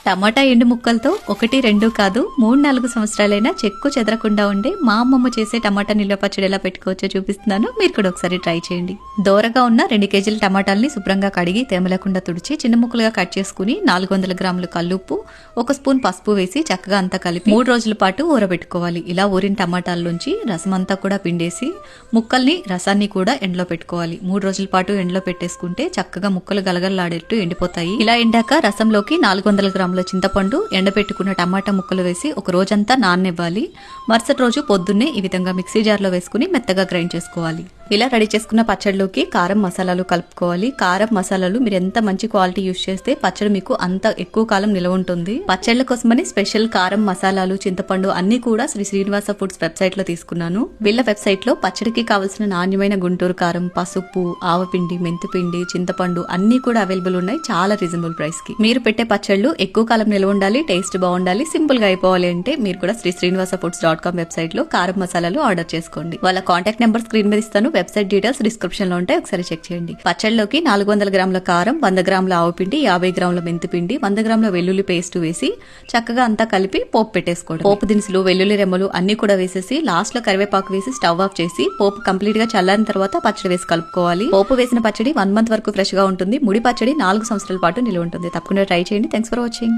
టమాటా ఎండు ముక్కలతో 1-2 కాదు 3-4 సంవత్సరాలైనా చెక్కు చెదరకుండా ఉండే మా అమ్మమ్మ చేసే టమాటా నిల్వ పచ్చడి ఎలా పెట్టుకోవచ్చో చూపిస్తున్నాను. మీరు కూడా ఒకసారి ట్రై చేయండి. దోరగా ఉన్న 2 కేజీల టమాటాలని శుభ్రంగా కడిగి తేమ లేకుండా తుడిచి చిన్న ముక్కలుగా కట్ చేసుకుని 400 గ్రాములు కల్లుప్పు, 1 స్పూన్ పసుపు వేసి చక్కగా అంతా కలిపి 3 రోజుల పాటు ఊరబెట్టుకోవాలి. ఇలా ఊరిన టమాటాల్లోంచి రసం అంతా కూడా పిండేసి ముక్కల్ని రసాన్ని కూడా ఎండలో పెట్టుకోవాలి. 3 రోజుల పాటు ఎండలో పెట్టేసుకుంటే చక్కగా ముక్కలు గలగలలాడేట్టు ఎండిపోతాయి. ఇలా ఎండాక రసంలోకి 400 గ్రాముల చింతపండు, ఎండబెట్టుకున్న టమాటా ముక్కలు వేసి ఒక రోజంతా నాననివ్వాలి. మరుసటి రోజు పొద్దున్నే ఈ విధంగా మిక్సీ జార్లో వేసుకుని మెత్తగా గ్రైండ్ చేసుకోవాలి. ఇలా రెడీ చేసుకున్న పచ్చడిలోకి కారం మసాలాలు కలుపుకోవాలి. కారం మసాలాలు మీరు ఎంత మంచి క్వాలిటీ యూజ్ చేస్తే పచ్చడి మీకు అంత ఎక్కువ కాలం నిలవ ఉంటుంది. పచ్చళ్ళ కోసమని స్పెషల్ కారం మసాలాలు, చింతపండు అన్ని కూడా శ్రీ శ్రీనివాస ఫుడ్స్ వెబ్సైట్ లో తీసుకున్నాను. వీళ్ళ వెబ్సైట్ లో పచ్చడికి కావాల్సిన నాణ్యమైన గుంటూరు కారం, పసుపు, ఆవపిండి, మెంతిపిండి, చింతపండు అన్ని కూడా అవైలబుల్ ఉన్నాయి చాలా రీజనబుల్ ప్రైస్ కి. మీరు పెట్టే పచ్చళ్ళు ఎక్కువ కాలం నిలవ ఉండాలి, టేస్ట్ బాగుండాలి, సింపుల్ గా అయిపోవాలి అంటే మీరు కూడా శ్రీ శ్రీనివాసఫుడ్స్.com వెబ్సైట్ లో కారం మసాలాలు ఆర్డర్ చేసుకోండి. వాళ్ళ కాంటాక్ట్ నెంబర్ స్క్రీన్ మీద ఇస్తాను. వెబ్సైట్ డీటెయిల్స్ డిస్క్రిప్షన్ లో ఉంటాయి, ఒకసారి చెక్ చేయండి. పచ్చడిలోకి 400 గ్రాముల కారం, 100 గ్రాముల ఆవుపిండి, 50 గ్రాముల మెంతిపిండి, 100 గ్రాముల వెల్లుల్లి పేస్ట్ వేసి చక్కగా అంతా కలిపి పోపు పెట్టేసుకోవడం. పోపు దినుసులు, వెల్లుల్లి రెమ్మలు అన్ని కూడా వేసేసి లాస్ట్ లో కరివేపాకు వేసి స్టవ్ ఆఫ్ చేసి పోపు కంప్లీట్ గా చల్లారిన తర్వాత పచ్చడి వేసి కలుపుకోవాలి. పోపు వేసిన పచ్చడి 1 మంత్ వరకు ఫ్రెష్ గా ఉంటుంది. ముడి పచ్చడి 4 సంవత్సరాల పాటు నిలువ ఉంటుంది. తప్పకుండా ట్రై చేయండి. Thanks for watching.